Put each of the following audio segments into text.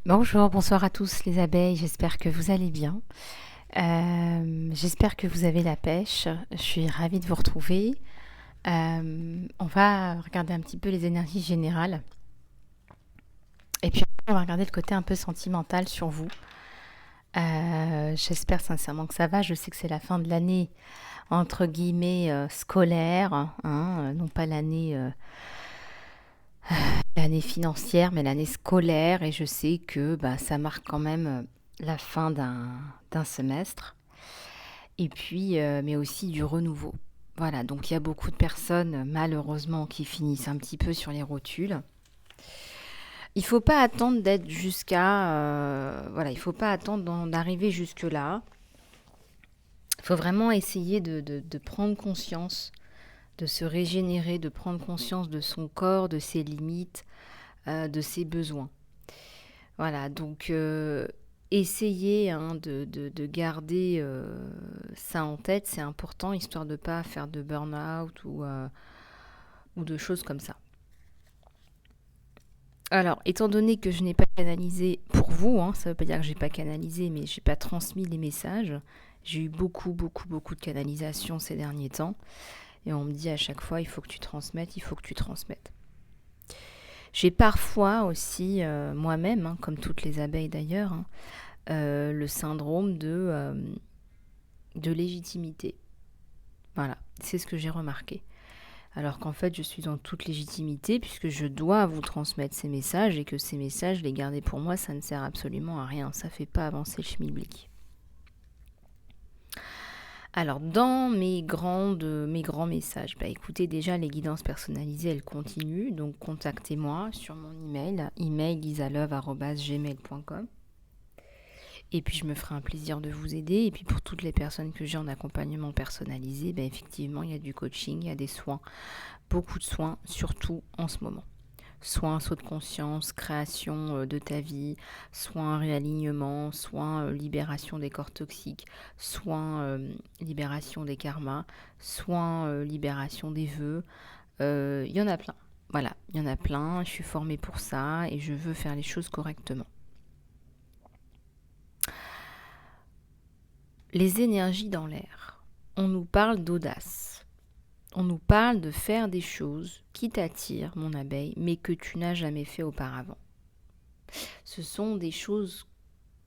Bonjour, bonsoir à tous les abeilles, j'espère que vous allez bien. J'espère que vous avez la pêche. Je suis ravie de vous retrouver. On va regarder un petit peu les énergies générales. Et puis on va regarder le côté un peu sentimental sur vous. J'espère sincèrement que ça va. Je sais que c'est la fin de l'année, entre guillemets, scolaire, hein, non pas l'année financière, mais l'année scolaire. Et je sais que bah, ça marque quand même la fin d'un semestre. Et puis, mais aussi du renouveau. Voilà, donc il y a beaucoup de personnes, malheureusement, qui finissent un petit peu sur les rotules. Il ne faut pas attendre d'être jusqu'à... voilà, il ne faut pas attendre d'arriver jusque-là. Il faut vraiment essayer de prendre conscience, de se régénérer, de prendre conscience de son corps, de ses limites, de ses besoins. Voilà, donc essayez hein, de garder ça en tête, c'est important, histoire de ne pas faire de burn-out ou de choses comme ça. Alors, étant donné que je n'ai pas canalisé pour vous, hein, ça ne veut pas dire que j'ai pas canalisé, mais j'ai pas transmis les messages. J'ai eu beaucoup de canalisations ces derniers temps. Et on me dit à chaque fois, il faut que tu transmettes, il faut que tu transmettes. J'ai parfois aussi, moi-même, hein, comme toutes les abeilles d'ailleurs, hein, le syndrome de légitimité. Voilà, c'est ce que j'ai remarqué. Alors qu'en fait, je suis en toute légitimité puisque je dois vous transmettre ces messages et que ces messages, les garder pour moi, ça ne sert absolument à rien. Ça ne fait pas avancer le schmilblick. Alors, dans mes grands messages, bah écoutez, déjà, les guidances personnalisées, elles continuent. Donc, contactez-moi sur mon email lisalove@gmail.com. Et puis, je me ferai un plaisir de vous aider. Et puis, pour toutes les personnes que j'ai en accompagnement personnalisé, bah, effectivement, il y a du coaching, il y a des soins, beaucoup de soins, surtout en ce moment. Soit un saut de conscience, création de ta vie, soit un réalignement, soit libération des corps toxiques, soit libération des karmas, soit libération des vœux. Il y en a plein. Voilà, il y en a plein. Je suis formée pour ça et je veux faire les choses correctement. Les énergies dans l'air. On nous parle d'audace. On nous parle de faire des choses qui t'attirent, mon abeille, mais que tu n'as jamais fait auparavant. Ce sont des choses,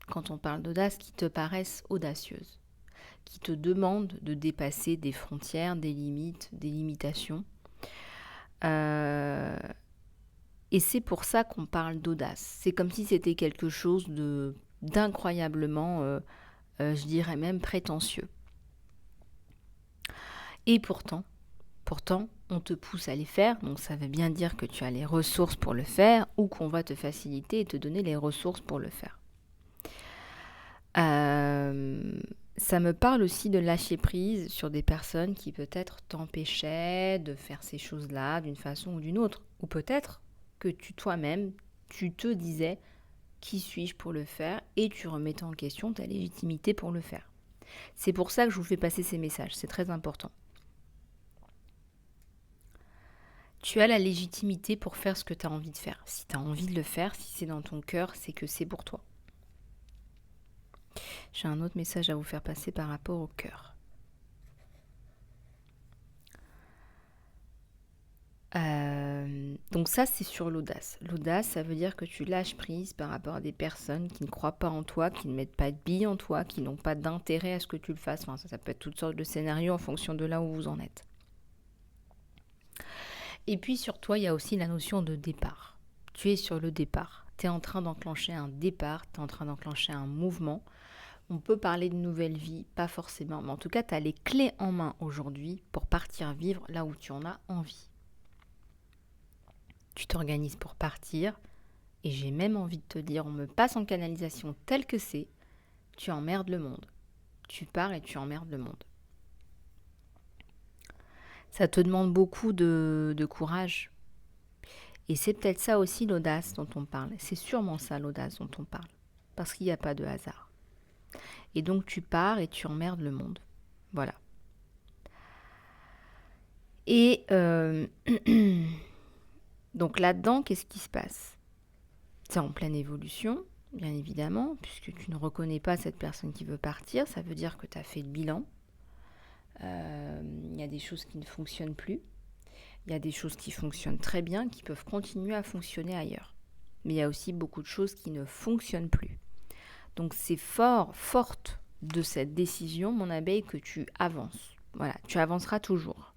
quand on parle d'audace, qui te paraissent audacieuses, qui te demandent de dépasser des frontières, des limites, des limitations. Euh, et c'est pour ça qu'on parle d'audace. C'est comme si c'était quelque chose d'incroyablement, je dirais même prétentieux. Et pourtant, on te pousse à les faire, donc ça veut bien dire que tu as les ressources pour le faire ou qu'on va te faciliter et te donner les ressources pour le faire. Ça me parle aussi de lâcher prise sur des personnes qui peut-être t'empêchaient de faire ces choses-là d'une façon ou d'une autre. Ou peut-être que toi-même, tu te disais qui suis-je pour le faire et tu remettais en question ta légitimité pour le faire. C'est pour ça que je vous fais passer ces messages, c'est très important. Tu as la légitimité pour faire ce que tu as envie de faire. Si tu as envie de le faire, si c'est dans ton cœur, c'est que c'est pour toi. J'ai un autre message à vous faire passer par rapport au cœur. Donc ça, c'est sur l'audace. L'audace, ça veut dire que tu lâches prise par rapport à des personnes qui ne croient pas en toi, qui ne mettent pas de billes en toi, qui n'ont pas d'intérêt à ce que tu le fasses. Enfin, ça peut être toutes sortes de scénarios en fonction de là où vous en êtes. Et puis sur toi, il y a aussi la notion de départ. Tu es sur le départ. Tu es en train d'enclencher un départ, tu es en train d'enclencher un mouvement. On peut parler de nouvelle vie, pas forcément, mais en tout cas, tu as les clés en main aujourd'hui pour partir vivre là où tu en as envie. Tu t'organises pour partir, et j'ai même envie de te dire, on me passe en canalisation tel que c'est, tu emmerdes le monde. Tu pars et tu emmerdes le monde. Ça te demande beaucoup de courage. Et c'est peut-être ça aussi l'audace dont on parle. C'est sûrement ça l'audace dont on parle. Parce qu'il n'y a pas de hasard. Et donc tu pars et tu emmerdes le monde. Voilà. Et donc là-dedans, qu'est-ce qui se passe? C'est en pleine évolution. bien évidemment, puisque tu ne reconnais pas cette personne qui veut partir. Ça veut dire que tu as fait le bilan. Il y a des choses qui ne fonctionnent plus. Il y a des choses qui fonctionnent très bien, qui peuvent continuer à fonctionner ailleurs. Mais il y a aussi beaucoup de choses qui ne fonctionnent plus. Donc c'est forte de cette décision, mon abeille, que tu avances. Voilà, tu avanceras toujours.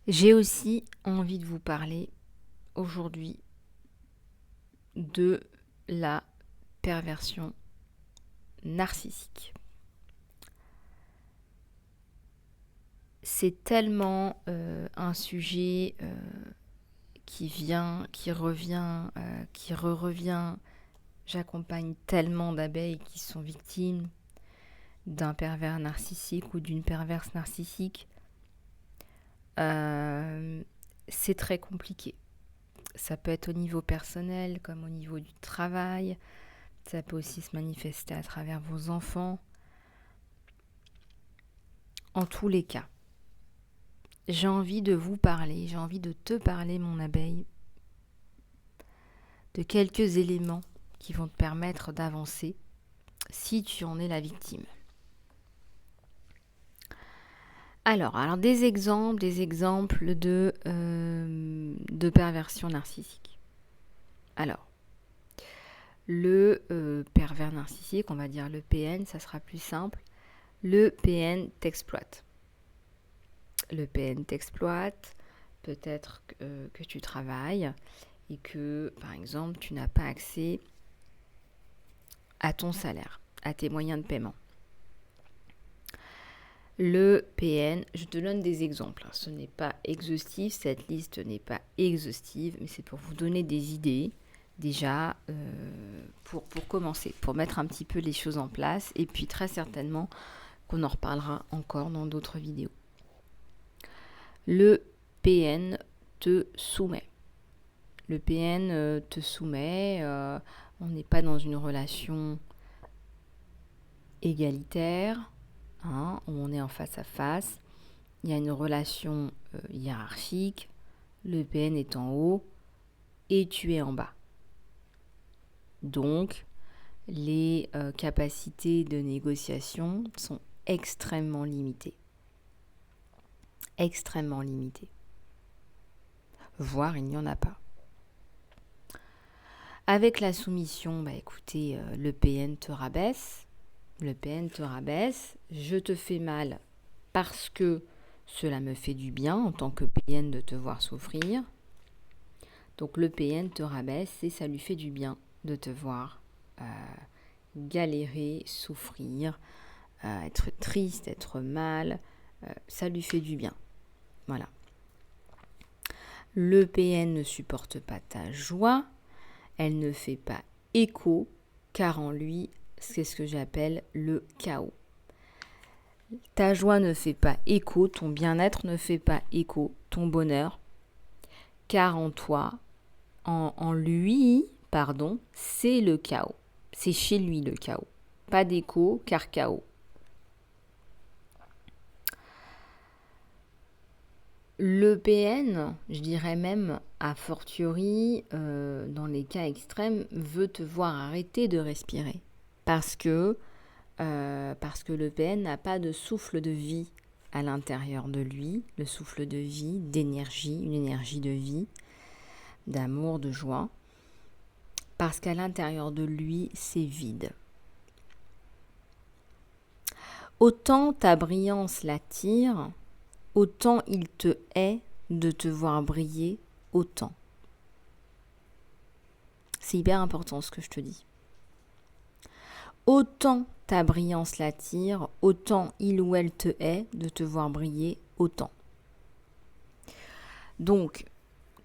J'ai aussi envie de vous parler aujourd'hui de la perversion narcissique. C'est tellement un sujet qui revient, qui revient. J'accompagne tellement d'abeilles qui sont victimes d'un pervers narcissique ou d'une perverse narcissique. C'est très compliqué. Ça peut être au niveau personnel comme au niveau du travail. Ça peut aussi se manifester à travers vos enfants. En tous les cas, j'ai envie de vous parler, j'ai envie de te parler, mon abeille, de quelques éléments qui vont te permettre d'avancer si tu en es la victime. Alors des exemples de perversion narcissique. Alors, le pervers narcissique, on va dire le PN, ça sera plus simple. Le PN t'exploite. Le PN t'exploite, peut-être que tu travailles et que, par exemple, tu n'as pas accès à ton salaire, à tes moyens de paiement. Le PN, je te donne des exemples, ce n'est pas exhaustif, cette liste n'est pas exhaustive, mais c'est pour vous donner des idées, déjà, pour commencer, pour mettre un petit peu les choses en place, et puis très certainement qu'on en reparlera encore dans d'autres vidéos. Le PN te soumet. Le PN te soumet, on n'est pas dans une relation égalitaire, où on est en face à face. Il y a une relation hiérarchique. Le PN est en haut et tu es en bas. Donc, les capacités de négociation sont extrêmement limitées. Extrêmement limitées. Voire, il n'y en a pas. Avec la soumission, écoutez, le PN te rabaisse. Le PN te rabaisse. Je te fais mal parce que cela me fait du bien en tant que PN de te voir souffrir. Donc le PN te rabaisse et ça lui fait du bien de te voir galérer, souffrir, être triste, être mal. Ça lui fait du bien. Voilà. Le PN ne supporte pas ta joie. Elle ne fait pas écho, car en lui, c'est ce que j'appelle le chaos. Ta joie ne fait pas écho, ton bien-être ne fait pas écho, ton bonheur, car en toi, en lui, c'est le chaos. C'est chez lui le chaos. Pas d'écho, car chaos. Le PN, je dirais même a fortiori, dans les cas extrêmes, veut te voir arrêter de respirer. Parce que le PN n'a pas de souffle de vie à l'intérieur de lui, le souffle de vie, d'énergie, une énergie de vie, d'amour, de joie. Parce qu'à l'intérieur de lui, c'est vide. Autant ta brillance l'attire, autant il te hait de te voir briller autant. C'est hyper important ce que je te dis. Autant ta brillance l'attire, autant il ou elle te hait de te voir briller autant. Donc,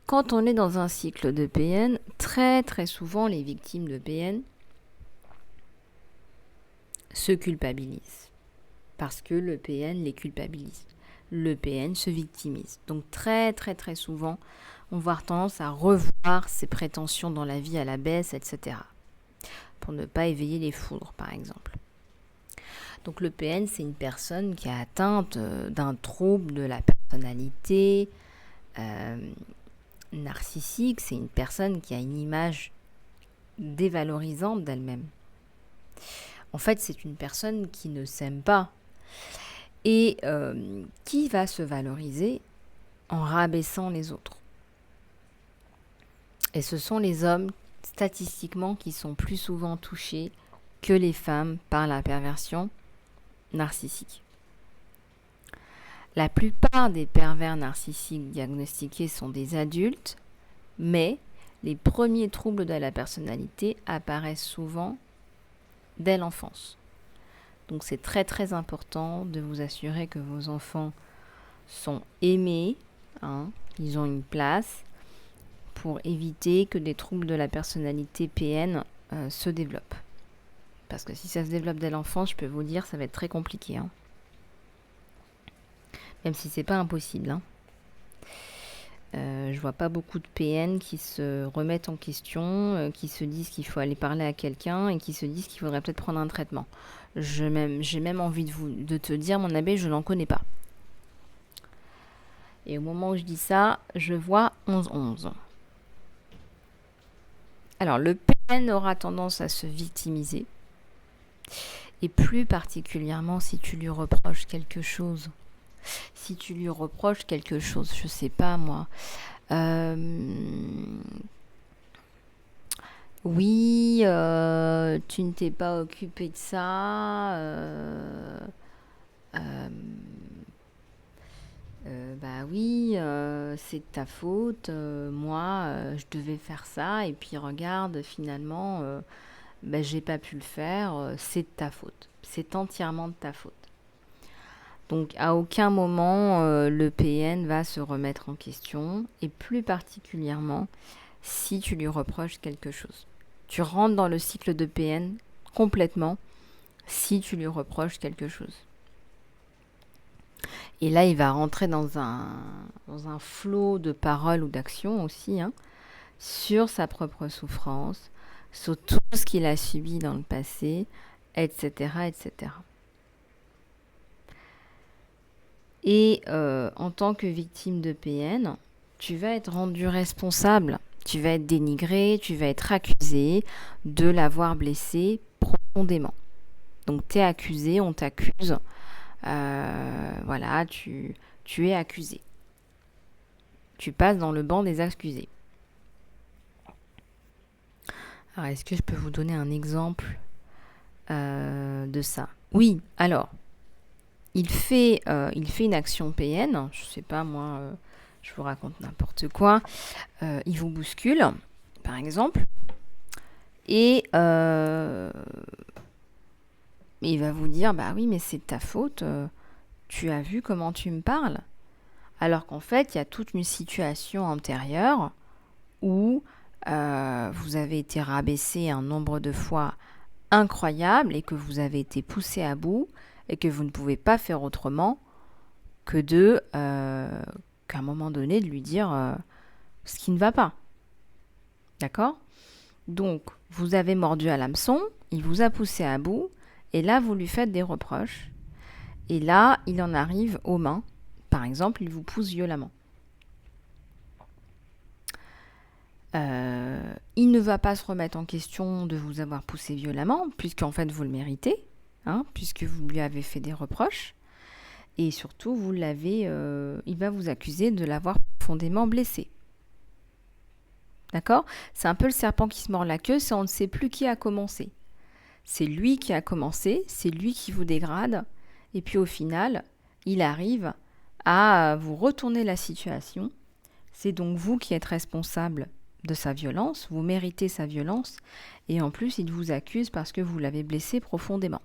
quand on est dans un cycle de PN, très très souvent les victimes de PN se culpabilisent. Parce que le PN les culpabilise. Le PN se victimise. Donc très très très souvent, on va avoir tendance à revoir ses prétentions dans la vie à la baisse, etc. Pour ne pas éveiller les foudres, par exemple. Donc le PN, c'est une personne qui est atteinte d'un trouble de la personnalité, narcissique, c'est une personne qui a une image dévalorisante d'elle-même. En fait, c'est une personne qui ne s'aime pas et qui va se valoriser en rabaissant les autres. Et ce sont les hommes, statistiquement, qui sont plus souvent touchés que les femmes par la perversion narcissique. La plupart des pervers narcissiques diagnostiqués sont des adultes, mais les premiers troubles de la personnalité apparaissent souvent dès l'enfance. Donc c'est très très important de vous assurer que vos enfants sont aimés, ils ont une place, pour éviter que des troubles de la personnalité PN se développent. Parce que si ça se développe dès l'enfance, je peux vous dire, ça va être très compliqué. Même si c'est pas impossible. Je vois pas beaucoup de PN qui se remettent en question, qui se disent qu'il faut aller parler à quelqu'un et qui se disent qu'il faudrait peut-être prendre un traitement. J'ai même envie de te dire, mon abbé, je n'en connais pas. Et au moment où je dis ça, je vois 11-11. Alors, le PN aura tendance à se victimiser. Et plus particulièrement si tu lui reproches quelque chose. Si tu lui reproches quelque chose, je sais pas moi. Oui, tu ne t'es pas occupé de ça. Bah oui, c'est de ta faute. Moi, je devais faire ça et puis regarde, finalement, j'ai pas pu le faire. C'est de ta faute. C'est entièrement de ta faute. Donc à aucun moment le PN va se remettre en question et plus particulièrement si tu lui reproches quelque chose. Tu rentres dans le cycle de PN complètement si tu lui reproches quelque chose. Et là, il va rentrer dans un flot de paroles ou d'actions aussi, sur sa propre souffrance, sur tout ce qu'il a subi dans le passé, etc., etc. Et en tant que victime de PN, tu vas être rendu responsable, tu vas être dénigré, tu vas être accusé de l'avoir blessé profondément. Donc tu es accusé, on t'accuse, voilà, tu es accusé. Tu passes dans le banc des accusés. Alors, est-ce que je peux vous donner un exemple de ça ? Oui, alors, il fait une action PN, je sais pas moi, je vous raconte n'importe quoi, il vous bouscule, par exemple, et il va vous dire, bah oui, mais c'est de ta faute, tu as vu comment tu me parles ? Alors qu'en fait, il y a toute une situation antérieure où vous avez été rabaissé un nombre de fois incroyable et que vous avez été poussé à bout et que vous ne pouvez pas faire autrement que qu'à un moment donné, de lui dire ce qui ne va pas. D'accord ? Donc, vous avez mordu à l'hameçon, il vous a poussé à bout, et là, vous lui faites des reproches. Et là, il en arrive aux mains. Par exemple, il vous pousse violemment. Il ne va pas se remettre en question de vous avoir poussé violemment, puisqu'en fait, vous le méritez, puisque vous lui avez fait des reproches. Et surtout, il va vous accuser de l'avoir profondément blessé. D'accord ? C'est un peu le serpent qui se mord la queue, on ne sait plus qui a commencé. C'est lui qui a commencé, c'est lui qui vous dégrade, et puis au final, il arrive à vous retourner la situation. C'est donc vous qui êtes responsable de sa violence, vous méritez sa violence, et en plus, il vous accuse parce que vous l'avez blessé profondément.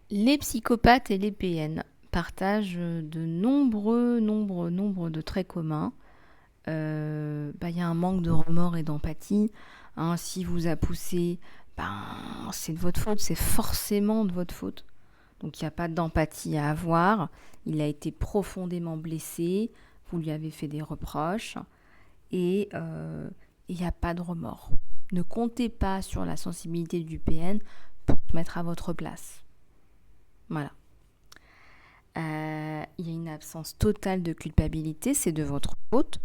Les psychopathes et les PN partagent de nombreux de traits communs. Y a un manque de remords et d'empathie. S'il vous a poussé, c'est de votre faute, c'est forcément de votre faute. Donc il n'y a pas d'empathie à avoir. Il a été profondément blessé, vous lui avez fait des reproches et il n'y a pas de remords. Ne comptez pas sur la sensibilité du PN pour se mettre à votre place. Voilà. Il y a une absence totale de culpabilité, c'est de votre faute.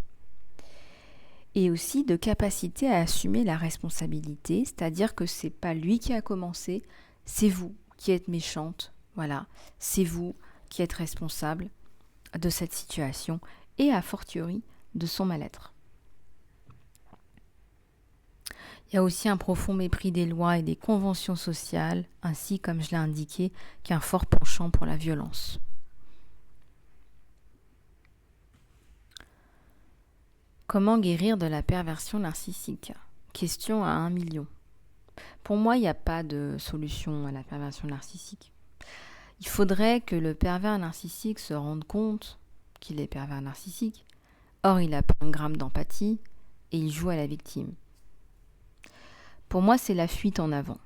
Et aussi de capacité à assumer la responsabilité, c'est-à-dire que c'est pas lui qui a commencé, c'est vous qui êtes méchante, voilà, c'est vous qui êtes responsable de cette situation et a fortiori de son mal-être. Il y a aussi un profond mépris des lois et des conventions sociales, ainsi, comme je l'ai indiqué, qu'un fort penchant pour la violence. Comment guérir de la perversion narcissique ? Question à 1 million. Pour moi, il n'y a pas de solution à la perversion narcissique. Il faudrait que le pervers narcissique se rende compte qu'il est pervers narcissique. Or, il n'a pas un gramme d'empathie et il joue à la victime. Pour moi, c'est la fuite en avant.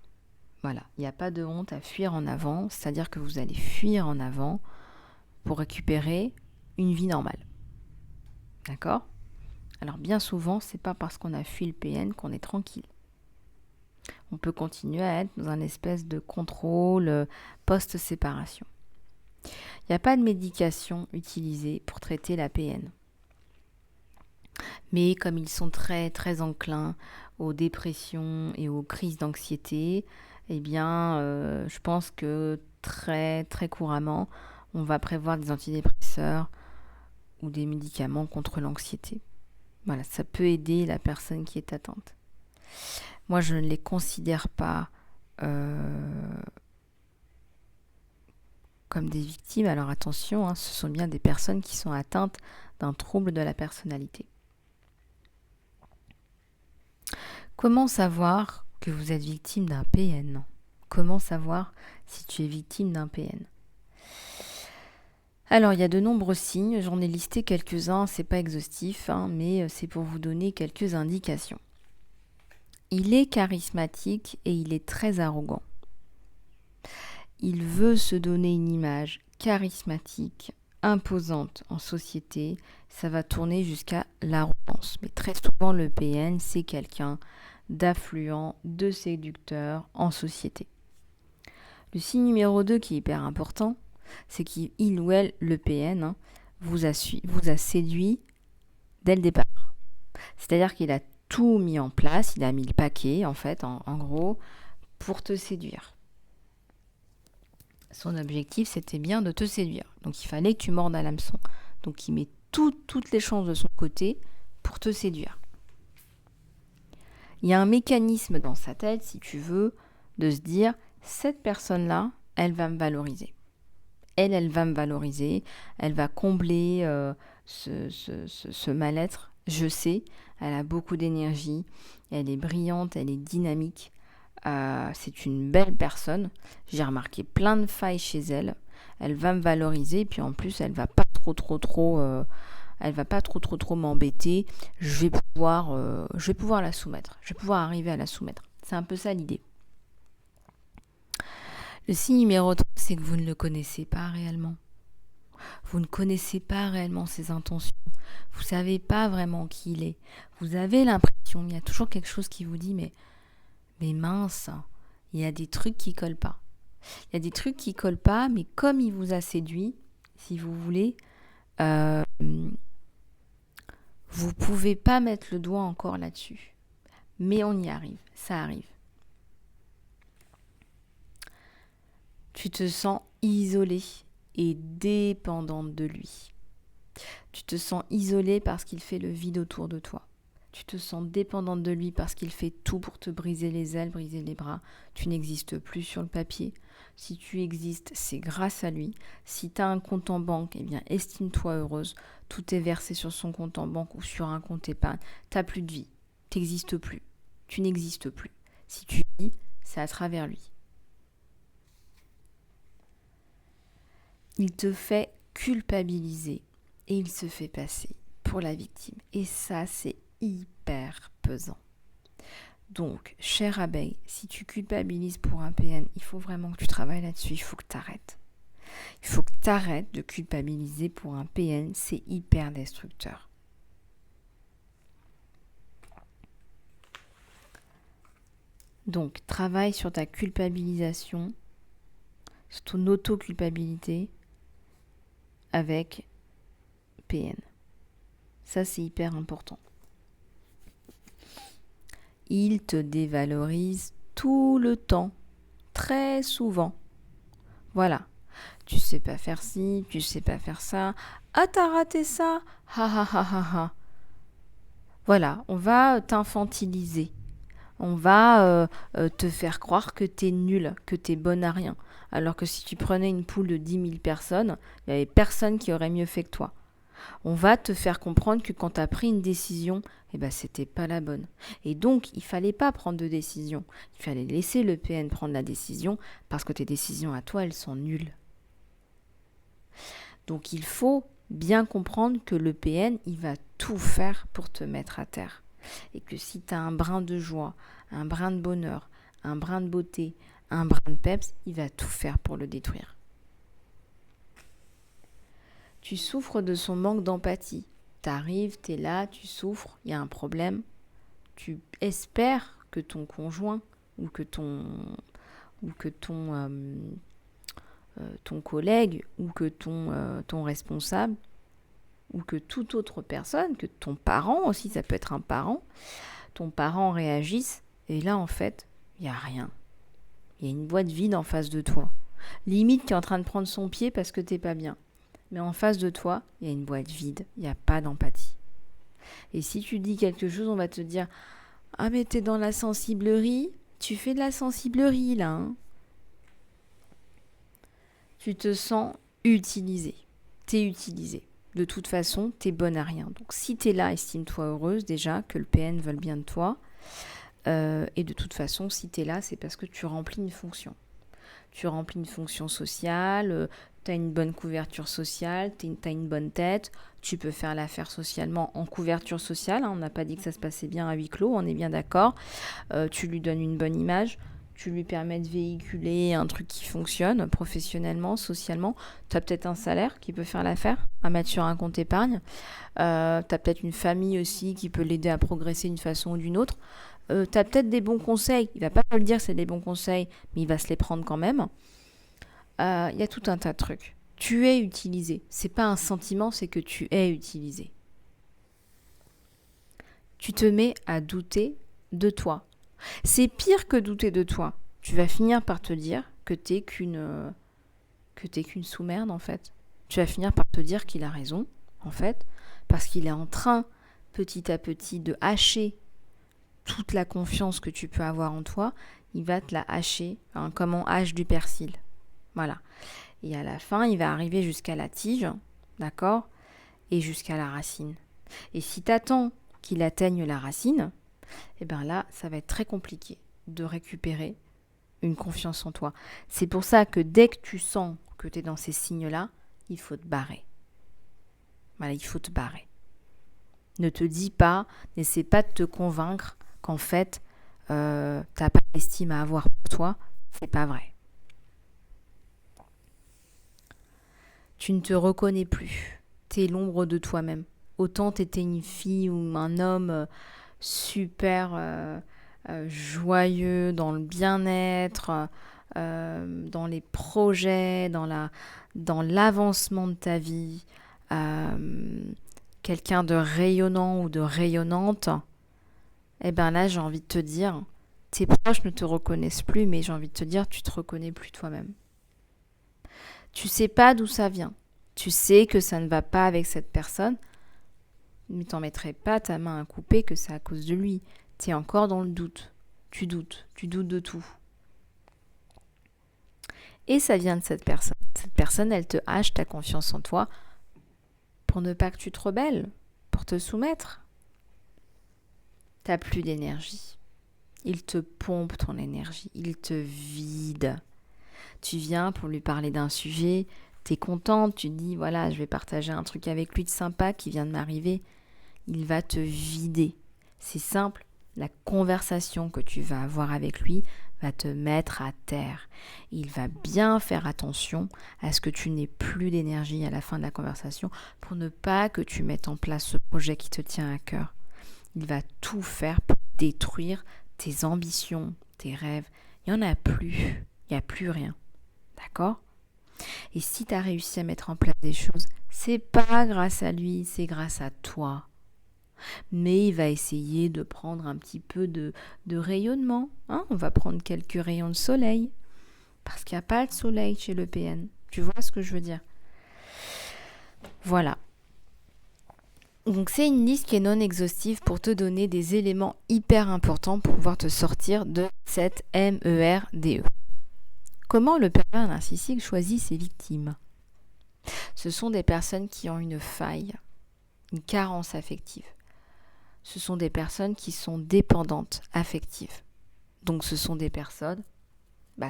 Voilà, il n'y a pas de honte à fuir en avant, c'est-à-dire que vous allez fuir en avant pour récupérer une vie normale. D'accord ? Alors bien souvent, c'est pas parce qu'on a fui le PN qu'on est tranquille. On peut continuer à être dans un espèce de contrôle post-séparation. Il n'y a pas de médication utilisée pour traiter la PN. Mais comme ils sont très très enclins aux dépressions et aux crises d'anxiété, eh bien, je pense que très très couramment, on va prévoir des antidépresseurs ou des médicaments contre l'anxiété. Voilà, ça peut aider la personne qui est atteinte. Moi, je ne les considère pas comme des victimes. Alors attention, ce sont bien des personnes qui sont atteintes d'un trouble de la personnalité. Comment savoir que vous êtes victime d'un PN ? Comment savoir si tu es victime d'un PN ? Alors, il y a de nombreux signes, j'en ai listé quelques-uns, c'est pas exhaustif, mais c'est pour vous donner quelques indications. Il est charismatique et il est très arrogant. Il veut se donner une image charismatique, imposante en société, ça va tourner jusqu'à l'arrogance. Mais très souvent, le PN, c'est quelqu'un d'affluent, de séducteur en société. Le signe numéro 2 qui est hyper important, c'est qu'il ou elle, le PN, vous a séduit dès le départ. C'est-à-dire qu'il a tout mis en place, il a mis le paquet, en fait, en gros, pour te séduire. Son objectif, c'était bien de te séduire. Donc, il fallait que tu mordes à l'hameçon. Donc, il met toutes les chances de son côté pour te séduire. Il y a un mécanisme dans sa tête, si tu veux, de se dire, cette personne-là, elle va me valoriser. Elle va me valoriser, elle va combler ce mal-être. Je sais, elle a beaucoup d'énergie, elle est brillante, elle est dynamique. C'est une belle personne. J'ai remarqué plein de failles chez elle. Elle va me valoriser, puis en plus, elle va pas elle va pas trop m'embêter. Je vais pouvoir la soumettre. Je vais pouvoir arriver à la soumettre. C'est un peu ça l'idée. Le signe numéro 3, c'est que vous ne le connaissez pas réellement. Vous ne connaissez pas réellement ses intentions. Vous ne savez pas vraiment qui il est. Vous avez l'impression, il y a toujours quelque chose qui vous dit, mais mince, il y a des trucs qui collent pas. Il y a des trucs qui collent pas, mais comme il vous a séduit, si vous voulez, vous pouvez pas mettre le doigt encore là-dessus. Mais on y arrive, ça arrive. Tu te sens isolée et dépendante de lui. Tu te sens isolée parce qu'il fait le vide autour de toi. Tu te sens dépendante de lui parce qu'il fait tout pour te briser les ailes, briser les bras. Tu n'existes plus sur le papier. Si tu existes, c'est grâce à lui. Si tu as un compte en banque, eh bien, estime-toi heureuse. Tout est versé sur son compte en banque ou sur un compte épargne. Tu n'as plus de vie. Tu n'existes plus. Tu n'existes plus. Si tu vis, c'est à travers lui. Il te fait culpabiliser et il se fait passer pour la victime. Et ça, c'est hyper pesant. Donc, chère abeille, si tu culpabilises pour un PN, il faut vraiment que tu travailles là-dessus, il faut que tu arrêtes. Il faut que tu arrêtes de culpabiliser pour un PN, c'est hyper destructeur. Donc, travaille sur ta culpabilisation, sur ton auto-culpabilité, avec PN. Ça, c'est hyper important. Il te dévalorise tout le temps, très souvent. Voilà. Tu sais pas faire ci, tu sais pas faire ça. Ah, t'as raté ça. Ha ha ha ha ha. Voilà, on va t'infantiliser. On va te faire croire que t'es nul, que t'es bonne à rien. Alors que si tu prenais une poule de 10 000 personnes, il n'y avait personne qui aurait mieux fait que toi. On va te faire comprendre que quand tu as pris une décision, c'était pas la bonne. Et donc, il fallait pas prendre de décision. Il fallait laisser le PN prendre la décision parce que tes décisions à toi, elles sont nulles. Donc, il faut bien comprendre que le PN, il va tout faire pour te mettre à terre. Et que si tu as un brin de joie, un brin de bonheur, un brin de beauté, un brin de peps, il va tout faire pour le détruire. Tu souffres de son manque d'empathie. T'arrives, t'es là, tu souffres, il y a un problème. Tu espères que ton conjoint ou que ton collègue ou que ton responsable ou que toute autre personne, que ton parent aussi, ça peut être un parent, ton parent réagisse et là en fait, il n'y a rien. Il y a une boîte vide en face de toi. Limite qui est en train de prendre son pied parce que t'es pas bien. Mais en face de toi, il y a une boîte vide, il n'y a pas d'empathie. Et si tu dis quelque chose, on va te dire « Ah mais t'es dans la sensiblerie, tu fais de la sensiblerie là. Hein » Tu te sens utilisé. T'es utilisé. De toute façon, t'es bonne à rien. Donc si t'es là, estime-toi heureuse déjà, que le PN veuille bien de toi. Et de toute façon, si t'es là, c'est parce que tu remplis une fonction. Tu remplis une fonction sociale, tu as une bonne couverture sociale, tu as une bonne tête, tu peux faire l'affaire socialement en couverture sociale, hein, on n'a pas dit que ça se passait bien à huis clos, on est bien d'accord, tu lui donnes une bonne image, tu lui permets de véhiculer un truc qui fonctionne professionnellement, socialement, tu as peut-être un salaire qui peut faire l'affaire, à mettre sur un compte épargne, tu as peut-être une famille aussi qui peut l'aider à progresser d'une façon ou d'une autre, tu as peut-être des bons conseils, il va pas te le dire que c'est des bons conseils, mais il va se les prendre quand même. Y a tout un tas de trucs. Tu es utilisé. C'est pas un sentiment, c'est que tu es utilisé. Tu te mets à douter de toi. C'est pire que douter de toi. Tu vas finir par te dire que t'es qu'une sous-merde en fait. Tu vas finir par te dire qu'il a raison en fait, parce qu'il est en train petit à petit de hacher toute la confiance que tu peux avoir en toi. Il va te la hacher, hein, comme on hache du persil. Voilà. Et à la fin, il va arriver jusqu'à la tige, d'accord, et jusqu'à la racine. Et si tu attends qu'il atteigne la racine, là, ça va être très compliqué de récupérer une confiance en toi. C'est pour ça que dès que tu sens que tu es dans ces signes-là, il faut te barrer. Voilà, il faut te barrer. Ne te dis pas, n'essaie pas de te convaincre qu'en fait, t'as pas d'estime à avoir pour toi. C'est pas vrai. Tu ne te reconnais plus. T'es l'ombre de toi-même. Autant t'étais une fille ou un homme super joyeux, dans le bien-être, dans les projets, dans l'avancement de ta vie, quelqu'un de rayonnant ou de rayonnante, là j'ai envie de te dire, tes proches ne te reconnaissent plus, mais j'ai envie de te dire, tu te reconnais plus toi-même. Tu sais pas d'où ça vient. Tu sais que ça ne va pas avec cette personne, mais t'en mettrais pas ta main à couper que c'est à cause de lui. T'es encore dans le doute. Tu doutes de tout. Et ça vient de cette personne. Cette personne, elle te hache ta confiance en toi pour ne pas que tu te rebelles, pour te soumettre. T'as plus d'énergie. Il te pompe ton énergie, il te vide. Tu viens pour lui parler d'un sujet, t'es contente, tu te dis voilà, je vais partager un truc avec lui de sympa qui vient de m'arriver. Il va te vider. C'est simple, la conversation que tu vas avoir avec lui va te mettre à terre. Il va bien faire attention à ce que tu n'aies plus d'énergie à la fin de la conversation pour ne pas que tu mettes en place ce projet qui te tient à cœur. Il va tout faire pour détruire tes ambitions, tes rêves. Il n'y en a plus. Il n'y a plus rien. D'accord ? Et si tu as réussi à mettre en place des choses, c'est pas grâce à lui, c'est grâce à toi. Mais il va essayer de prendre un petit peu de rayonnement. Hein, on va prendre quelques rayons de soleil. Parce qu'il n'y a pas de soleil chez le PN. Tu vois ce que je veux dire? Voilà. Donc c'est une liste qui est non exhaustive pour te donner des éléments hyper importants pour pouvoir te sortir de cette MERDE. Comment le pervers narcissique choisit ses victimes? Ce sont des personnes qui ont une faille, une carence affective. Ce sont des personnes qui sont dépendantes affectives. Donc ce sont des personnes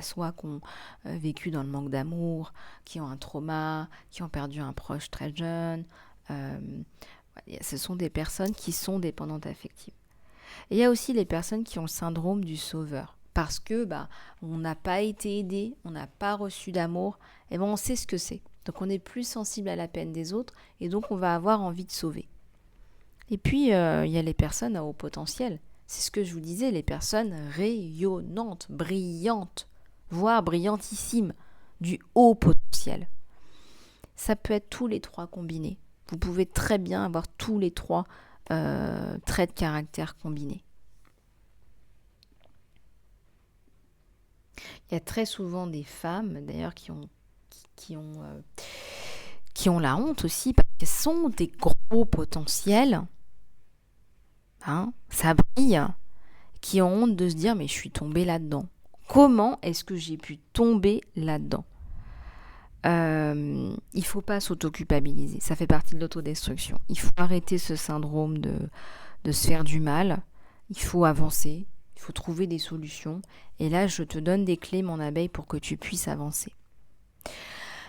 soit qui ont vécu dans le manque d'amour, qui ont un trauma, qui ont perdu un proche très jeune. Ce sont des personnes qui sont dépendantes affectives. Et il y a aussi les personnes qui ont le syndrome du sauveur. Parce que on n'a pas été aidé, on n'a pas reçu d'amour, et on sait ce que c'est. Donc on est plus sensible à la peine des autres, et donc on va avoir envie de sauver. Et puis il y a les personnes à haut potentiel. C'est ce que je vous disais, les personnes rayonnantes, brillantes, voire brillantissimes, du haut potentiel. Ça peut être tous les trois combinés. Vous pouvez très bien avoir tous les trois traits de caractère combinés. Il y a très souvent des femmes, d'ailleurs, qui ont la honte aussi, parce qu'elles sont des gros potentiels. Hein, ça brille. Qui ont honte de se dire, mais je suis tombée là-dedans. Comment est-ce que j'ai pu tomber là-dedans? Il ne faut pas s'auto-culpabiliser. Ça fait partie de l'autodestruction. Il faut arrêter ce syndrome de se faire du mal. Il faut avancer. Il faut trouver des solutions. Et là, je te donne des clés, mon abeille, pour que tu puisses avancer.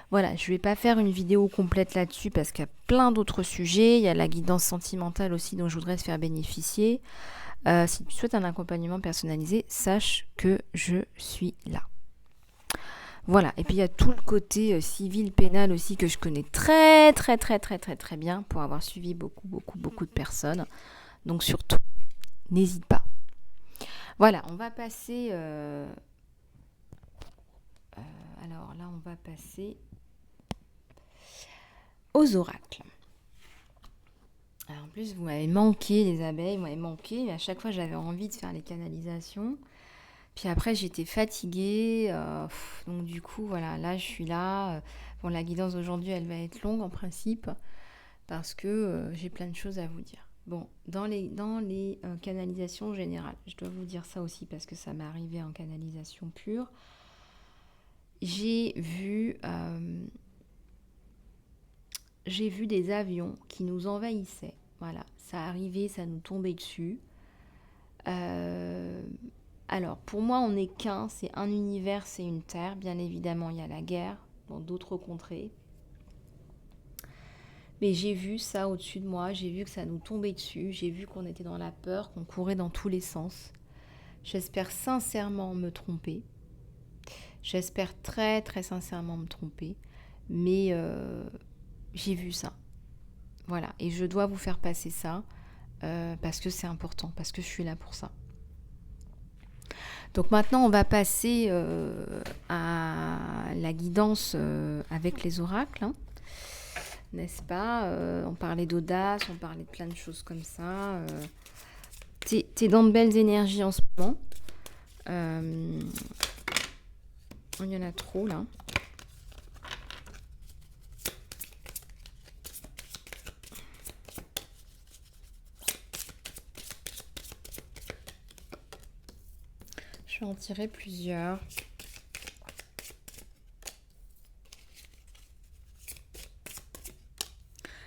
Voilà, je ne vais pas faire une vidéo complète là-dessus parce qu'il y a plein d'autres sujets. Il y a la guidance sentimentale aussi dont je voudrais te faire bénéficier. Si tu souhaites un accompagnement personnalisé, sache que je suis là. Voilà, et puis il y a tout le côté civil, pénal aussi que je connais très bien pour avoir suivi beaucoup de personnes. Donc surtout, n'hésite pas. Voilà, on va passer... alors là, on va passer aux oracles. Alors en plus, vous m'avez manqué, les abeilles, vous m'avez manqué. Mais à chaque fois, j'avais envie de faire les canalisations. Puis après, j'étais fatiguée. Donc du coup, voilà, là, je suis là. Bon, la guidance d'aujourd'hui, elle va être longue en principe. Parce que j'ai plein de choses à vous dire. Bon, dans les canalisations générales, je dois vous dire ça aussi parce que ça m'est arrivé en canalisation pure. J'ai vu des avions qui nous envahissaient. Voilà, ça arrivait, ça nous tombait dessus. Alors, pour moi, on n'est qu'un, c'est un univers, c'est une terre. Bien évidemment, il y a la guerre dans d'autres contrées. Mais j'ai vu ça au-dessus de moi, j'ai vu que ça nous tombait dessus, j'ai vu qu'on était dans la peur, qu'on courait dans tous les sens. J'espère sincèrement me tromper. J'espère très sincèrement me tromper. Mais j'ai vu ça. Voilà, et je dois vous faire passer ça parce que c'est important, parce que je suis là pour ça. Donc maintenant, on va passer à la guidance avec les oracles. Hein. N'est-ce pas? On parlait d'audace, on parlait de plein de choses comme ça. T'es dans de belles énergies en ce moment. Il y en a trop là. Je vais en tirer plusieurs.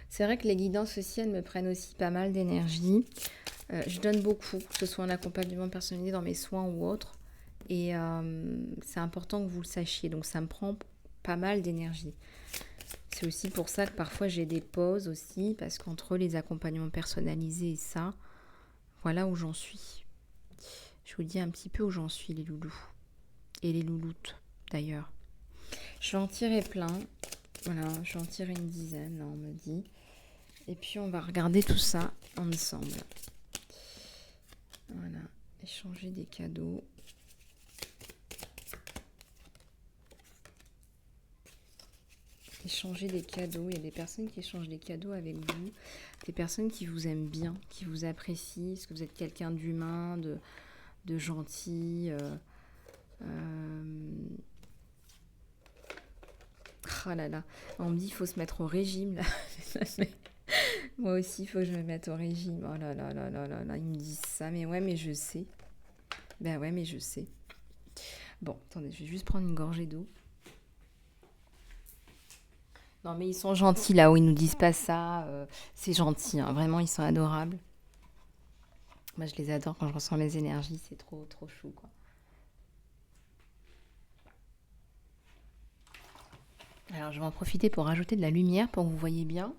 C'est vrai que les guidances aussi, elles me prennent aussi pas mal d'énergie. Je donne beaucoup, que ce soit en accompagnement personnalisé dans mes soins ou autres. Et c'est important que vous le sachiez. Donc ça me prend pas mal d'énergie. C'est aussi pour ça que parfois j'ai des pauses aussi. Parce qu'entre les accompagnements personnalisés et ça, voilà où j'en suis. Je vous dis un petit peu où j'en suis, les loulous. Et les louloutes, d'ailleurs. Je vais en tirer plein. Voilà, je vais en tirer une dizaine, là, on me dit. Et puis, on va regarder tout ça ensemble. Voilà, échanger des cadeaux. échangez des cadeaux. Il y a des personnes qui échangent des cadeaux avec vous. Des personnes qui vous aiment bien, qui vous apprécient. Est-ce que vous êtes quelqu'un d'humain, de gentil Oh là là, on me dit qu'il faut se mettre au régime là. Moi aussi, il faut que je me mette au régime. Oh là là là là là là, ils me disent ça. Mais ouais, mais je sais. Ben ouais, mais je sais. Bon, attendez, je vais juste prendre une gorgée d'eau. Non, mais ils sont gentils là où ils nous disent pas ça. C'est gentil, hein. Vraiment, ils sont adorables. Moi, je les adore quand je ressens les énergies. C'est trop, trop chou, quoi. Alors, je vais en profiter pour rajouter de la lumière pour que vous voyez bien.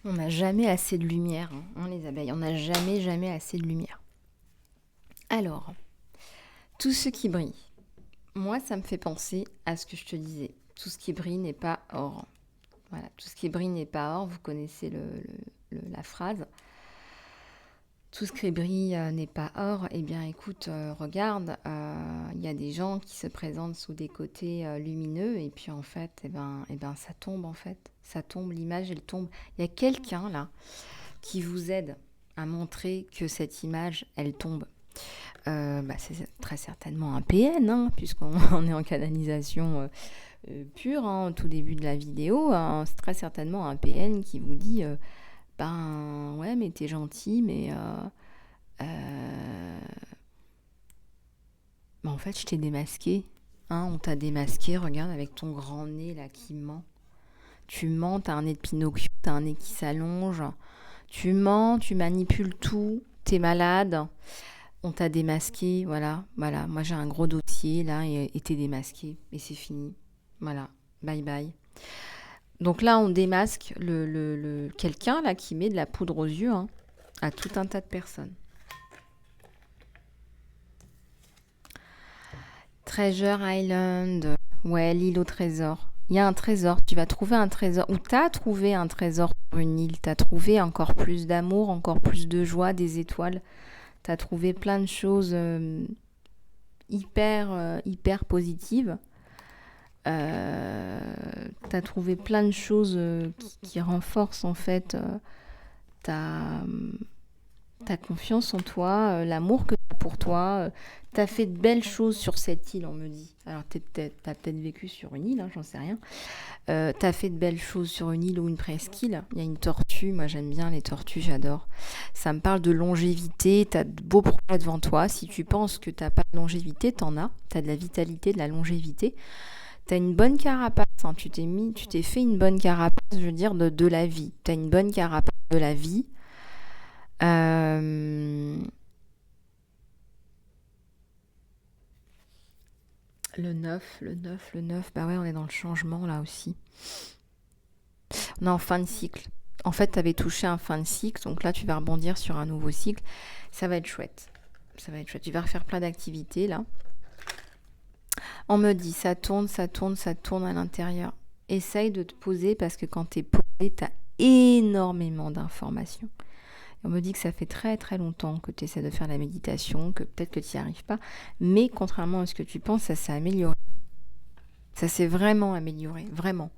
On n'a jamais assez de lumière, hein, les abeilles. On n'a jamais, jamais assez de lumière. Alors, tout ce qui brille. Moi, ça me fait penser à ce que je te disais. Tout ce qui brille n'est pas or. Voilà, tout ce qui brille n'est pas or. Vous connaissez la phrase. Tout ce qui brille n'est pas or. Eh bien, écoute, regarde, il y a des gens qui se présentent sous des côtés lumineux et puis en fait, ça tombe en fait. Ça tombe, l'image, elle tombe. Il y a quelqu'un là qui vous aide à montrer que cette image, elle tombe. C'est très certainement un PN, hein, puisqu'on est en canalisation pure, hein, au tout début de la vidéo. Hein, c'est très certainement un PN qui vous dit ouais, mais t'es gentil, mais en fait, je t'ai démasqué. Hein, on t'a démasqué, regarde, avec ton grand nez là qui ment. Tu mens, t'as un nez de Pinocchio, t'as un nez qui s'allonge. Tu mens, tu manipules tout, t'es malade. On t'a démasqué, voilà. Moi, j'ai un gros dossier, là, et t'es démasqué. Et c'est fini. Voilà, bye bye. Donc là, on démasque quelqu'un, là, qui met de la poudre aux yeux, hein, à tout un tas de personnes. Treasure Island. Ouais, l'île au trésor. Il y a un trésor. Tu vas trouver un trésor. Ou t'as trouvé un trésor sur une île. T'as trouvé encore plus d'amour, encore plus de joie, des étoiles. T'as trouvé plein de choses hyper positives. T'as trouvé plein de choses qui renforcent en fait ta confiance en toi, l'amour que t'as pour toi. T'as fait de belles choses sur cette île, on me dit. Alors t'as peut-être vécu sur une île, hein, j'en sais rien. T'as fait de belles choses sur une île ou une presqu'île. Il y a une tortue, moi j'aime bien les tortues, j'adore. Ça me parle de longévité, t'as de beaux projets devant toi. Si tu penses que t'as pas de longévité, t'en as. T'as de la vitalité, de la longévité. T'as une bonne carapace, hein. Tu t'es fait une bonne carapace, je veux dire, de la vie. T'as une bonne carapace de la vie. Le 9, bah ouais, on est dans le changement là aussi. On est en fin de cycle. En fait, tu avais touché un fin de cycle, donc là, tu vas rebondir sur un nouveau cycle. Ça va être chouette. Tu vas refaire plein d'activités là. On me dit, ça tourne à l'intérieur. Essaye de te poser parce que quand tu es posé, tu as énormément d'informations. On me dit que ça fait très très longtemps que tu essaies de faire la méditation, que peut-être que tu n'y arrives pas, mais contrairement à ce que tu penses, ça s'est amélioré. Ça s'est vraiment amélioré, vraiment.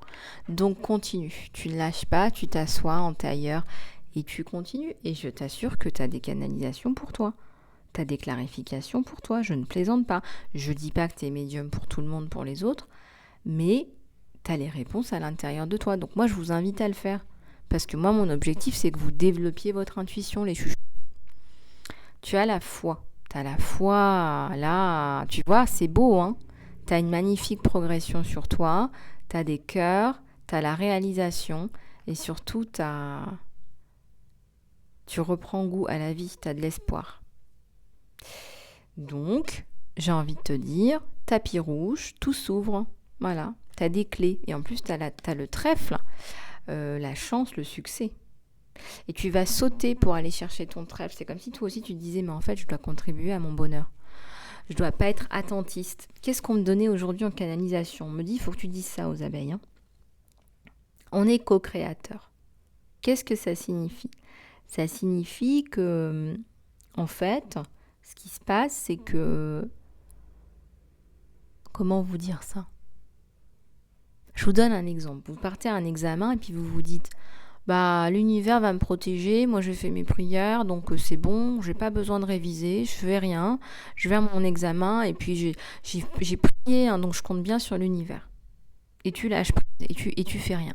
Donc continue, tu ne lâches pas, tu t'assois en tailleur et tu continues. Et je t'assure que tu as des canalisations pour toi. Tu as des clarifications pour toi, je ne plaisante pas. Je ne dis pas que tu es médium pour tout le monde, pour les autres, mais tu as les réponses à l'intérieur de toi. Donc moi, je vous invite à le faire. Parce que moi, mon objectif, c'est que vous développiez votre intuition, les chouchous. Tu as la foi. Tu as la foi, là, tu vois, c'est beau, hein. Tu as une magnifique progression sur toi. Tu as des cœurs, tu as la réalisation. Et surtout, tu reprends goût à la vie, tu as de l'espoir. Donc, j'ai envie de te dire, tapis rouge, tout s'ouvre. Voilà, tu as des clés. Et en plus, tu as le trèfle. La chance, le succès. Et tu vas sauter pour aller chercher ton trèfle. C'est comme si toi aussi tu te disais, mais en fait, je dois contribuer à mon bonheur. Je dois pas être attentiste. Qu'est-ce qu'on me donnait aujourd'hui en canalisation ? On me dit, il faut que tu dises ça aux abeilles. Hein. On est co-créateur. Qu'est-ce que ça signifie? Ça signifie que, en fait, ce qui se passe, c'est que... Comment vous dire ça? Je vous donne un exemple. Vous partez à un examen et puis vous vous dites, bah l'univers va me protéger, moi je fais mes prières, donc c'est bon, j'ai pas besoin de réviser, je fais rien, je vais à mon examen et puis j'ai prié, hein, donc je compte bien sur l'univers. Et tu lâches prise et tu fais rien.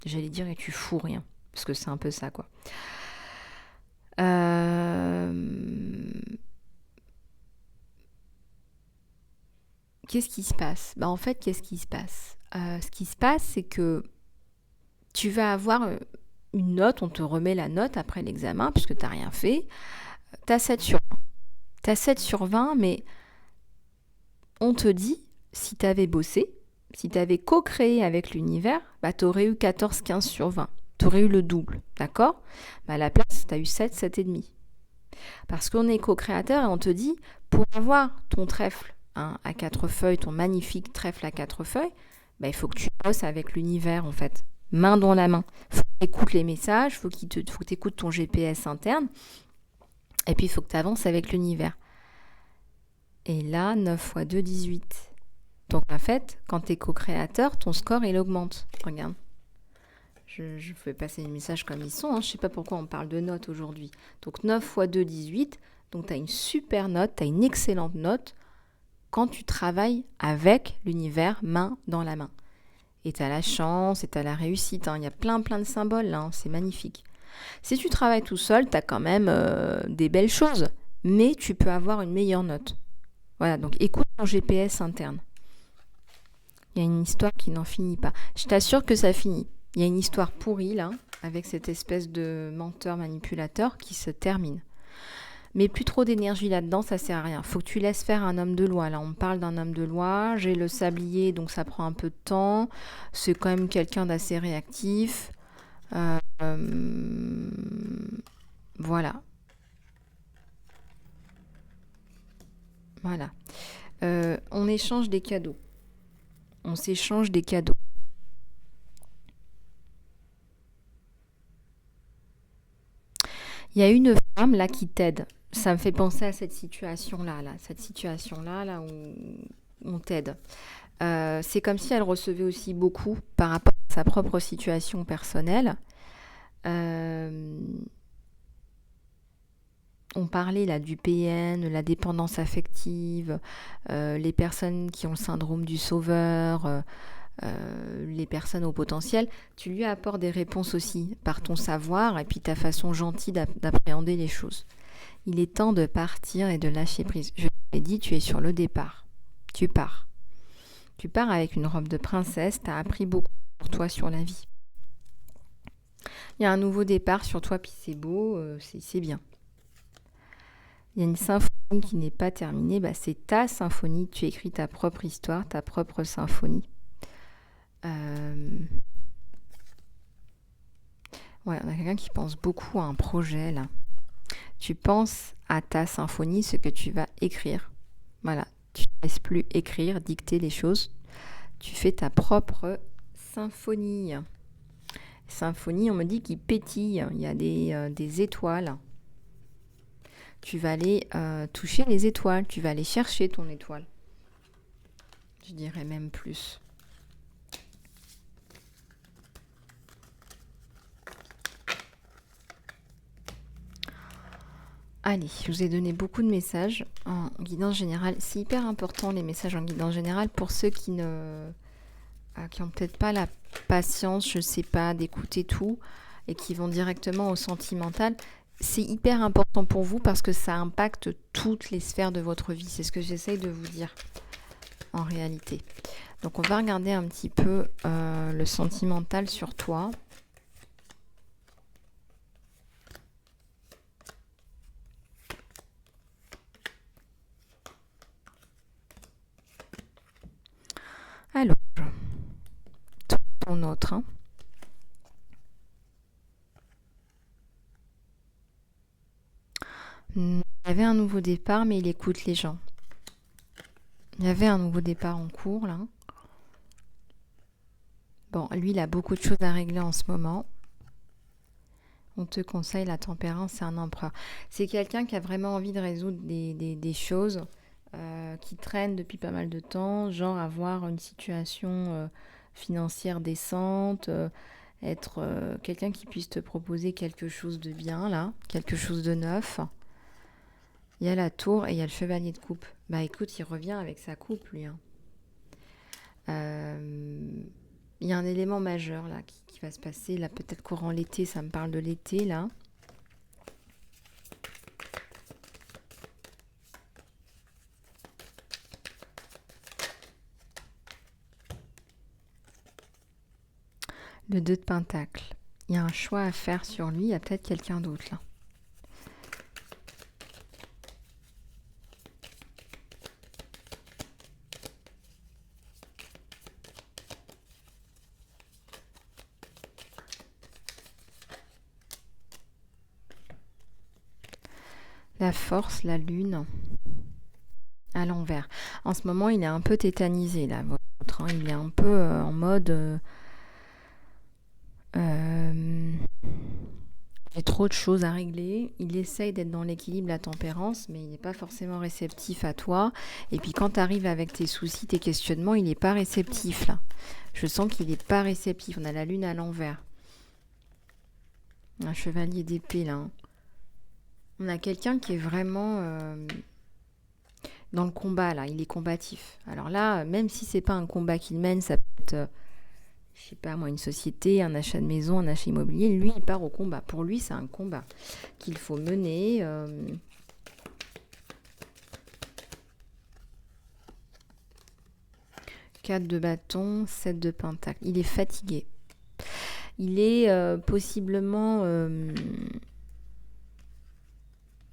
J'allais dire et tu fous rien, parce que c'est un peu ça quoi. Qu'est-ce qui se passe? Bah en fait, qu'est-ce qui se passe? Ce qui se passe, c'est que tu vas avoir une note, on te remet la note après l'examen, puisque tu n'as rien fait. Tu as 7 sur 20. Tu as 7 sur 20, mais on te dit, si tu avais bossé, si tu avais co-créé avec l'univers, bah, tu aurais eu 14-15 sur 20. Tu aurais eu le double, d'accord? Bah, à la place, tu as eu 7, 7,5. Parce qu'on est co-créateur et on te dit, pour avoir ton trèfle à 4 feuilles, ton magnifique trèfle à 4 feuilles, bah, il faut que tu bosses avec l'univers en fait, main dans la main. Il faut que tu écoutes les messages, il faut que tu écoutes ton GPS interne, et puis il faut que tu avances avec l'univers. Et là, 9 x 2, 18. Donc en fait, quand tu es co-créateur, ton score il augmente. Regarde. Je fais passer les messages comme ils sont. Je ne sais pas pourquoi on parle de notes aujourd'hui. Donc 9 x 2, 18. Donc tu as une super note, tu as une excellente note quand tu travailles avec l'univers main dans la main. Et tu as la chance et tu as la réussite. Il y a plein de symboles là. C'est magnifique. Si tu travailles tout seul, tu as quand même des belles choses. Mais tu peux avoir une meilleure note. Voilà, donc écoute ton GPS interne. Il y a une histoire qui n'en finit pas. Je t'assure que ça finit. Il y a une histoire pourrie là, avec cette espèce de menteur manipulateur qui se termine. Mais plus trop d'énergie là-dedans, ça sert à rien. Faut que tu laisses faire un homme de loi. Là, on me parle d'un homme de loi. J'ai le sablier, donc ça prend un peu de temps. C'est quand même quelqu'un d'assez réactif. Voilà. Voilà. On échange des cadeaux. On s'échange des cadeaux. Il y a une femme là qui t'aide. Ça me fait penser à cette situation-là, là où on t'aide. C'est comme si elle recevait aussi beaucoup par rapport à sa propre situation personnelle. On parlait là du PN, la dépendance affective, les personnes qui ont le syndrome du sauveur, les personnes au potentiel. Tu lui apportes des réponses aussi par ton savoir et puis ta façon gentille d'appréhender les choses. Il est temps de partir et de lâcher prise. Je t'ai dit, tu es sur le départ. Tu pars. Tu pars avec une robe de princesse, tu as appris beaucoup pour toi sur la vie. Il y a un nouveau départ sur toi, puis c'est beau, c'est bien. Il y a une symphonie qui n'est pas terminée, bah c'est ta symphonie, tu écris ta propre histoire, ta propre symphonie. Ouais, on a quelqu'un qui pense beaucoup à un projet là. Tu penses à ta symphonie, ce que tu vas écrire. Voilà, tu ne laisses plus écrire, dicter les choses. Tu fais ta propre symphonie. Symphonie, on me dit qu'il pétille, il y a des étoiles. Tu vas aller toucher les étoiles, tu vas aller chercher ton étoile. Je dirais même plus. Allez, je vous ai donné beaucoup de messages en guidance générale. C'est hyper important les messages en guidance générale pour ceux qui n'ont peut-être pas la patience, je sais pas, d'écouter tout et qui vont directement au sentimental. C'est hyper important pour vous parce que ça impacte toutes les sphères de votre vie. C'est ce que j'essaye de vous dire en réalité. Donc on va regarder un petit peu le sentimental sur toi. Alors, ton autre. Hein. Il y avait un nouveau départ, mais il écoute les gens. Il y avait un nouveau départ en cours, là. Bon, lui, il a beaucoup de choses à régler en ce moment. On te conseille la tempérance, c'est un empereur. C'est quelqu'un qui a vraiment envie de résoudre des choses qui traînent depuis pas mal de temps, genre avoir une situation financière décente, être quelqu'un qui puisse te proposer quelque chose de bien, là, quelque chose de neuf. Il y a la tour et il y a le chevalier de coupe. Bah écoute, il revient avec sa coupe, lui. Hein. Il y a un élément majeur là qui va se passer, là peut-être courant l'été, ça me parle de l'été là. Le 2 de Pentacle. Il y a un choix à faire sur lui, il y a peut-être quelqu'un d'autre là. La force, la lune, à l'envers. En ce moment, il est un peu tétanisé là, votre. Hein. Il est un peu en mode... j'ai trop de choses à régler. Il essaye d'être dans l'équilibre, la tempérance, mais il n'est pas forcément réceptif à toi. Et puis quand tu arrives avec tes soucis, tes questionnements, il n'est pas réceptif là. Je sens qu'il n'est pas réceptif. On a la lune à l'envers. Un chevalier d'épée là. Hein. On a quelqu'un qui est vraiment dans le combat là. Il est combatif. Alors là, même si c'est pas un combat qu'il mène, ça peut être... je sais pas moi, une société, un achat de maison, un achat immobilier, lui, il part au combat. Pour lui, c'est un combat qu'il faut mener. 4 de bâton, 7 de pentacle. Il est fatigué. Il est possiblement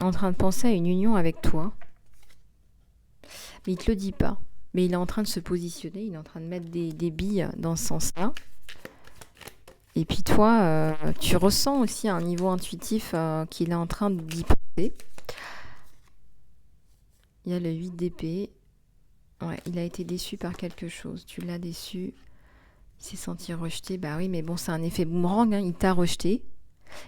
en train de penser à une union avec toi. Mais il ne te le dit pas. Mais il est en train de se positionner, il est en train de mettre des billes dans ce sens-là. Et puis toi, tu ressens aussi à un niveau intuitif qu'il est en train d'y penser. Il y a le 8 d'épée. Ouais, il a été déçu par quelque chose. Tu l'as déçu. Il s'est senti rejeté. Bah oui, mais bon, c'est un effet boomerang. Hein. Il t'a rejeté.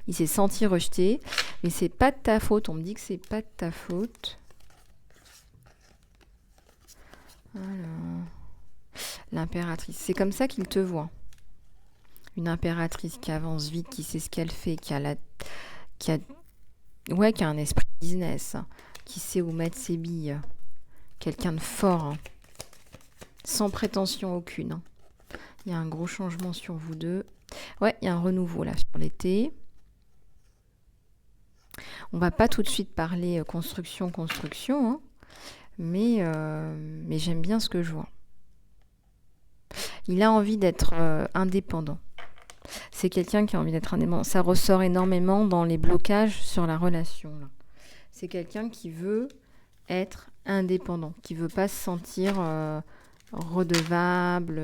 Il s'est senti rejeté. Mais c'est pas de ta faute. On me dit que c'est pas de ta faute. Alors... l'impératrice. C'est comme ça qu'il te voit. Une impératrice qui avance vite, qui sait ce qu'elle fait, qui a un esprit business, qui sait où mettre ses billes. Quelqu'un de fort, hein. Sans prétention aucune. Hein. Il y a un gros changement sur vous deux. Ouais, il y a un renouveau là sur l'été. On va pas tout de suite parler construction, hein, mais j'aime bien ce que je vois. Il a envie d'être indépendant. C'est quelqu'un qui a envie d'être indépendant. Ça ressort énormément dans les blocages sur la relation. Là. C'est quelqu'un qui veut être indépendant, qui veut pas se sentir redevable.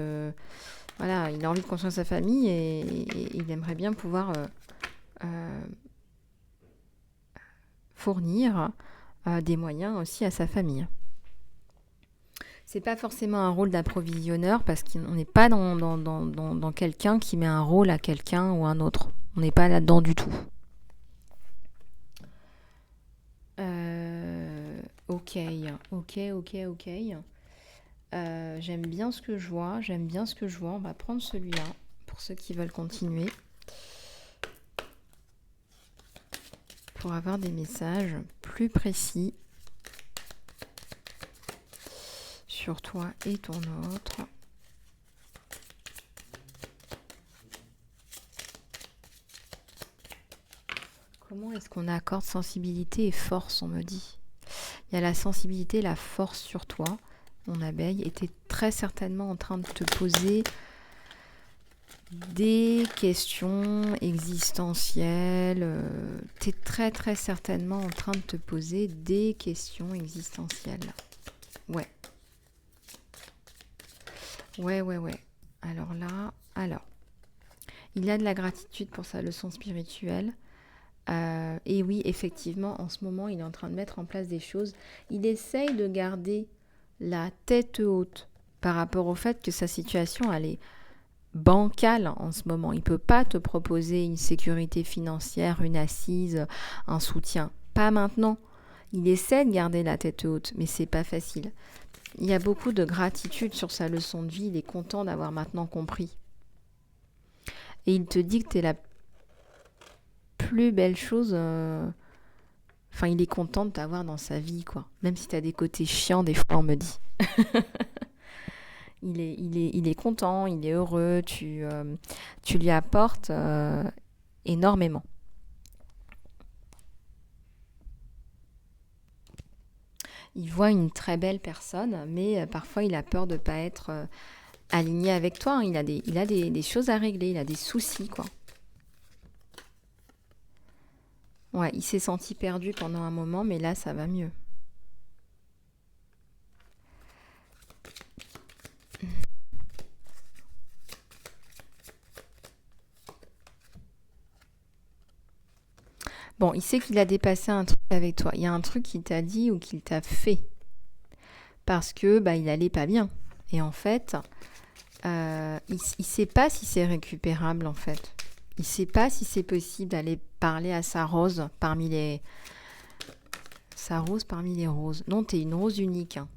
Voilà, il a envie de construire sa famille et il aimerait bien pouvoir fournir des moyens aussi à sa famille. C'est pas forcément un rôle d'approvisionneur parce qu'on n'est pas dans quelqu'un qui met un rôle à quelqu'un ou un autre. On n'est pas là-dedans du tout. Ok. J'aime bien ce que je vois. On va prendre celui-là pour ceux qui veulent continuer. Pour avoir des messages plus précis sur toi et ton autre. Comment est-ce qu'on accorde sensibilité et force, on me dit. Il y a la sensibilité et la force sur toi, mon abeille, et tu es très certainement en train de te poser des questions existentielles. Tu es très très certainement en train de te poser des questions existentielles. Ouais. Ouais. Alors, il a de la gratitude pour sa leçon spirituelle. Et oui, effectivement, en ce moment, il est en train de mettre en place des choses. Il essaye de garder la tête haute par rapport au fait que sa situation, elle est bancal en ce moment. Il ne peut pas te proposer une sécurité financière, une assise, un soutien. Pas maintenant. Il essaie de garder la tête haute, mais c'est pas facile. Il y a beaucoup de gratitude sur sa leçon de vie. Il est content d'avoir maintenant compris. Et il te dit que tu es la plus belle chose. Enfin, il est content de t'avoir dans sa vie, quoi. Même si tu as des côtés chiants, des fois, on me dit. Il est content, il est heureux, tu lui apportes énormément. Il voit une très belle personne, mais parfois il a peur de ne pas être aligné avec toi. Hein. Il a des choses à régler, il a des soucis, quoi. Ouais, il s'est senti perdu pendant un moment, mais là, ça va mieux. Bon, il sait qu'il a dépassé un truc avec toi. Il y a un truc qu'il t'a dit ou qu'il t'a fait parce que bah, il allait pas bien. Et en fait, il sait pas si c'est récupérable en fait. Il sait pas si c'est possible d'aller parler à sa rose parmi les roses. Non, t'es une rose unique. Hein.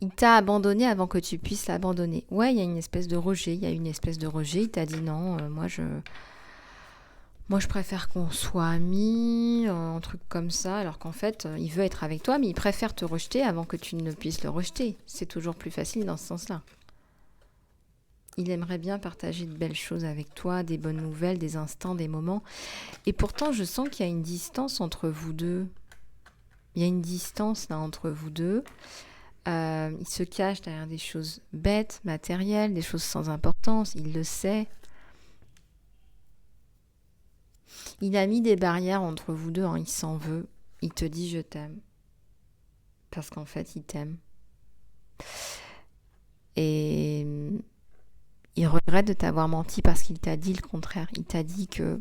Il t'a abandonné avant que tu puisses l'abandonner. Ouais, il y a une espèce de rejet. Il y a une espèce de rejet. Il t'a dit non, moi, je préfère qu'on soit amis, un truc comme ça, alors qu'en fait, il veut être avec toi, mais il préfère te rejeter avant que tu ne puisses le rejeter. C'est toujours plus facile dans ce sens-là. Il aimerait bien partager de belles choses avec toi, des bonnes nouvelles, des instants, des moments. Et pourtant, je sens qu'il y a une distance entre vous deux. Il y a une distance là entre vous deux. Il se cache derrière des choses bêtes, matérielles, des choses sans importance. Il le sait. Il a mis des barrières entre vous deux, hein, il s'en veut. Il te dit je t'aime. Parce qu'en fait, il t'aime. Et il regrette de t'avoir menti parce qu'il t'a dit le contraire. Il t'a dit que...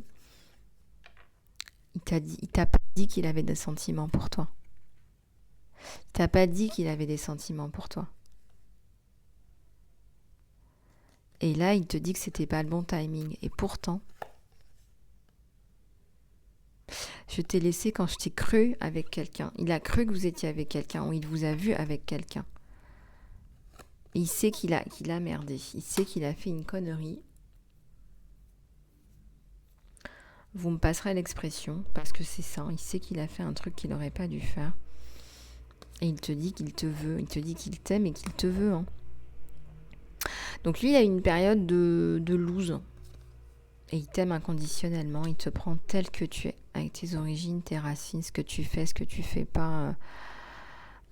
Il t'a pas dit qu'il avait des sentiments pour toi. Il t'a pas dit qu'il avait des sentiments pour toi. Et là, il te dit que c'était pas le bon timing. Et pourtant, je t'ai laissé quand je t'ai cru avec quelqu'un. Il a cru que vous étiez avec quelqu'un ou il vous a vu avec quelqu'un. Et il sait qu'il a merdé. Il sait qu'il a fait une connerie. Vous me passerez l'expression parce que c'est ça. Il sait qu'il a fait un truc qu'il n'aurait pas dû faire. Et il te dit qu'il te veut. Il te dit qu'il t'aime et qu'il te veut. Hein. Donc lui, il a une période de lose. Et il t'aime inconditionnellement. Il te prend tel que tu es. Avec tes origines, tes racines, ce que tu fais pas...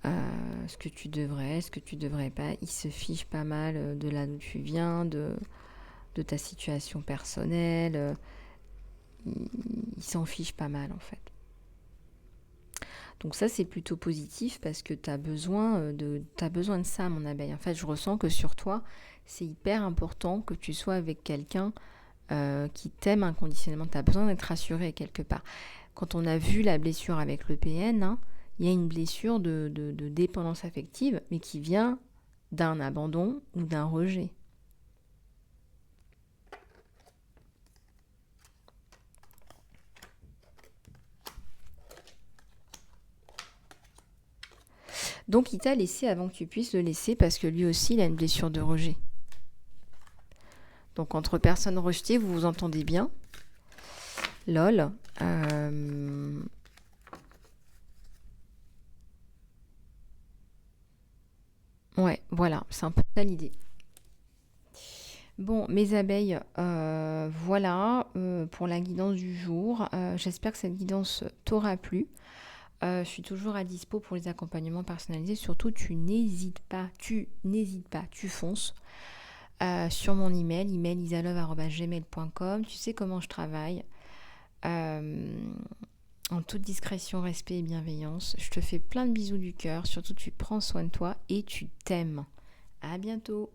ce que tu devrais, ce que tu devrais pas. Il se fiche pas mal de là d'où tu viens, de ta situation personnelle. Il s'en fiche pas mal en fait. Donc ça c'est plutôt positif parce que t'as besoin de ça mon abeille. En fait je ressens que sur toi c'est hyper important que tu sois avec quelqu'un qui t'aime inconditionnellement. T'as besoin d'être rassuré quelque part. Quand on a vu la blessure avec le PN, hein, il y a une blessure de dépendance affective, mais qui vient d'un abandon ou d'un rejet. Donc il t'a laissé avant que tu puisses le laisser parce que lui aussi il a une blessure de rejet. Donc entre personnes rejetées, vous vous entendez bien. Lol. Ouais, voilà, c'est un peu ça l'idée. Bon, mes abeilles, voilà pour la guidance du jour. J'espère que cette guidance t'aura plu. Je suis toujours à dispo pour les accompagnements personnalisés. Surtout, tu fonces sur mon email isalove@gmail.com. Tu sais comment je travaille. En toute discrétion, respect et bienveillance. Je te fais plein de bisous du cœur. Surtout, tu prends soin de toi et tu t'aimes. À bientôt.